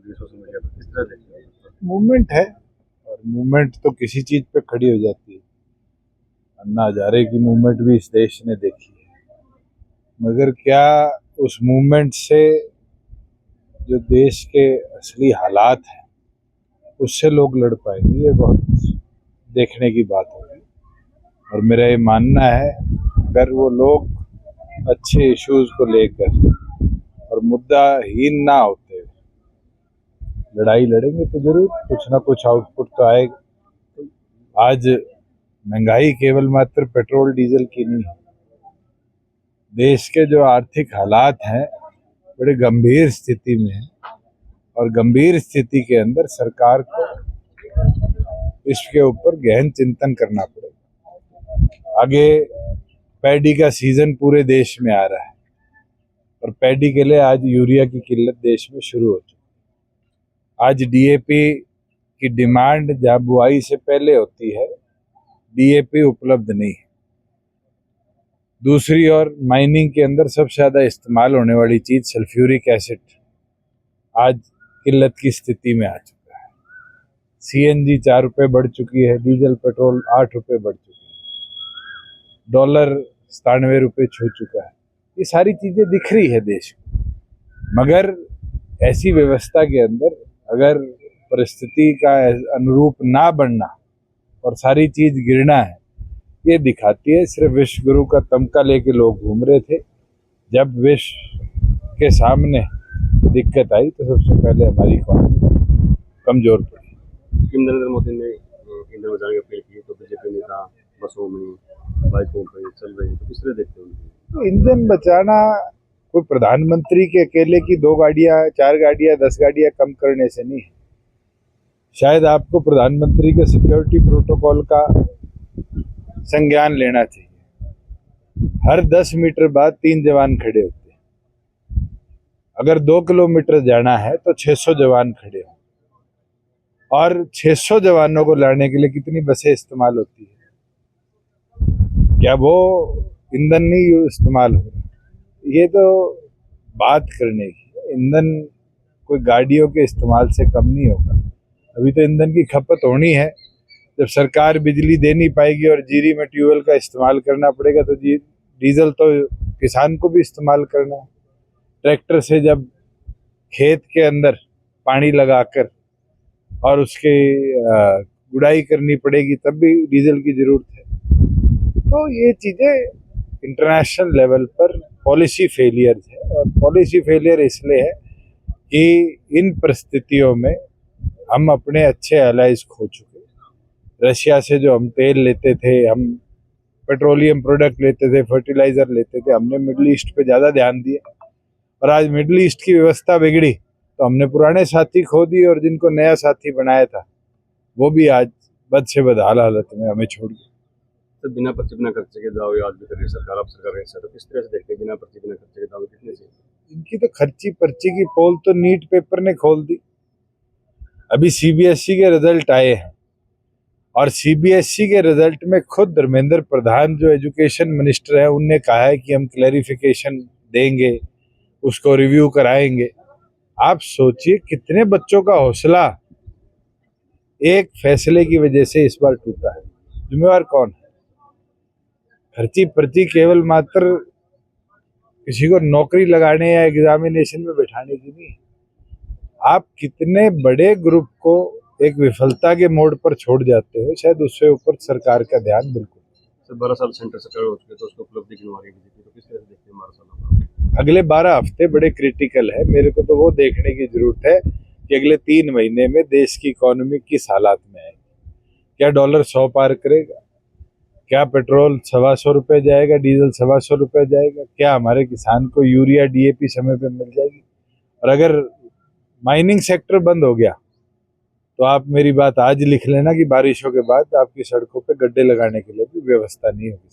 रही है social media पर, किस तरह देखते हैं? मूवमेंट है, और मूवमेंट तो किसी चीज पे खड़ी हो जाती है। अन्ना हजारे की मूवमेंट भी इस देश ने देखी है, मगर क्या उस मूवमेंट से जो देश के असली हालात हैं उससे लोग लड़ पाएंगे, ये बहुत देखने की बात होगी। और मेरा ये मानना है, अगर वो लोग अच्छे इश्यूज को लेकर और मुद्दाहीन ना होते लड़ाई लड़ेंगे तो जरूर कुछ ना कुछ आउटपुट तो आएगा। आज महंगाई केवल मात्र पेट्रोल डीजल की नहीं है, देश के जो आर्थिक हालात हैं बड़े गंभीर स्थिति में है, और गंभीर स्थिति के अंदर सरकार को इसके ऊपर गहन चिंतन करना पड़ेगा। आगे पैडी का सीजन पूरे देश में आ रहा है, और पैडी के लिए आज यूरिया की किल्लत देश में शुरू हो चुकी है। आज डीएपी की डिमांड जहाँ बुआई से पहले होती है, डीएपी उपलब्ध नहीं है। दूसरी ओर माइनिंग के अंदर सबसे ज्यादा इस्तेमाल होने वाली चीज सल्फ्यूरिक एसिड आज किल्लत की स्थिति में आ चुका है। सीएनजी 4 रुपए बढ़ चुकी है, डीजल पेट्रोल 8 रुपए बढ़ चुकी है, डॉलर 97 रुपए छू चुका है। ये सारी चीजें दिख रही है देश को, मगर ऐसी व्यवस्था के अंदर अगर परिस्थिति का अनुरूप ना बनना और सारी चीज गिरना है, ये दिखाती है। सिर्फ विश्व गुरु का तमका लेके लोग घूम रहे थे, जब विश्व के सामने दिक्कत आई तो सबसे पहले हमारी इकोनॉमी कमजोर पड़ी। नरेंद्र मोदी ने ईंधन बचाने की अपील की, तो बीजेपी नेता बसों में बाइकों पर चल रहे हैं, तो किस तरह देखते हैं उनको? तो ईंधन बचाना कोई प्रधानमंत्री के अकेले की 2 गाड़ियां 4 गाड़ियां 10 गाड़ियां कम करने से नहीं है। शायद आपको प्रधानमंत्री के सिक्योरिटी प्रोटोकॉल का संज्ञान लेना चाहिए। हर 10 मीटर बाद 3 जवान खड़े होते हैं। अगर 2 किलोमीटर जाना है तो 600 जवान खड़े हो, और 600 जवानों को लाने के लिए कितनी बसें इस्तेमाल होती है? क्या वो ईंधन नहीं इस्तेमाल हो रहा? ये तो बात करने की। ईंधन कोई गाड़ियों के इस्तेमाल से कम नहीं होगा। अभी तो ईंधन की खपत होनी है। जब सरकार बिजली दे नहीं पाएगी और जीरी में ट्यूबवेल का इस्तेमाल करना पड़ेगा, तो डीजल तो किसान को भी इस्तेमाल करना है। ट्रैक्टर से जब खेत के अंदर पानी लगाकर और उसके गुड़ाई करनी पड़ेगी, तब भी डीजल की जरूरत है। तो ये चीजें इंटरनेशनल लेवल पर पॉलिसी फेलियर है, और पॉलिसी फेलियर इसलिए है कि इन परिस्थितियों में हम अपने अच्छे एलाइज खो चुके। रशिया से जो हम तेल लेते थे, हम पेट्रोलियम प्रोडक्ट लेते थे, फर्टिलाइजर लेते थे, हमने मिडिल ईस्ट पे ज़्यादा ध्यान दिया, और आज मिडिल ईस्ट की व्यवस्था बिगड़ी तो हमने पुराने साथी खो दिए, और जिनको नया साथी बनाया था वो भी आज बद से बदहाल हालत में हमें छोड़ गए। तो बिना पर्ची बिना खर्चे के दावे आज भी कर रही है सरकार, आप सरकार कैसे, तो किस तरह से देखते हैं बिना पर्ची बिना खर्चे के दावे कितने से? इनकी तो खर्ची पर्ची की पोल तो नीट पेपर ने खोल दी। अभी सीबीएसई के रिजल्ट आए हैं, और सीबीएसई के रिजल्ट में खुद धर्मेंद्र प्रधान जो एजुकेशन मिनिस्टर है, उनने कहा है कि हम क्लैरिफिकेशन देंगे, उसको रिव्यू कराएंगे। आप सोचिए कितने बच्चों का हौसला एक फैसले की वजह से इस बार टूटा है। जिम्मेवार कौन है? खर्ची पर्ची केवल मात्र किसी को नौकरी लगाने या एग्जामिनेशन में बैठाने की नहीं। आप कितने बड़े ग्रुप को एक विफलता के मोड़ पर छोड़ जाते हो, शायद उससे ऊपर सरकार का ध्यान बिल्कुल। सर 12 साल सेंटर सरकार हो चुके, तो उसको उपलब्धि गिनवा रही है बीजेपी, तो किस तरह से देखते हैं 12 सालों का? अगले 12 हफ्ते बड़े क्रिटिकल है। मेरे को तो वो देखने की जरूरत है कि अगले 3 महीने में देश की इकोनॉमी किस हालात में आएगी। क्या डॉलर 100 पार करेगा? क्या पेट्रोल 125 रुपये जाएगा? डीजल 125 रुपये जाएगा? क्या हमारे किसान को यूरिया डीएपी समय पे मिल जाएगी? और अगर माइनिंग सेक्टर बंद हो गया तो आप मेरी बात आज लिख लेना कि बारिशों के बाद आपकी सड़कों पे गड्ढे लगाने के लिए भी व्यवस्था नहीं होगी।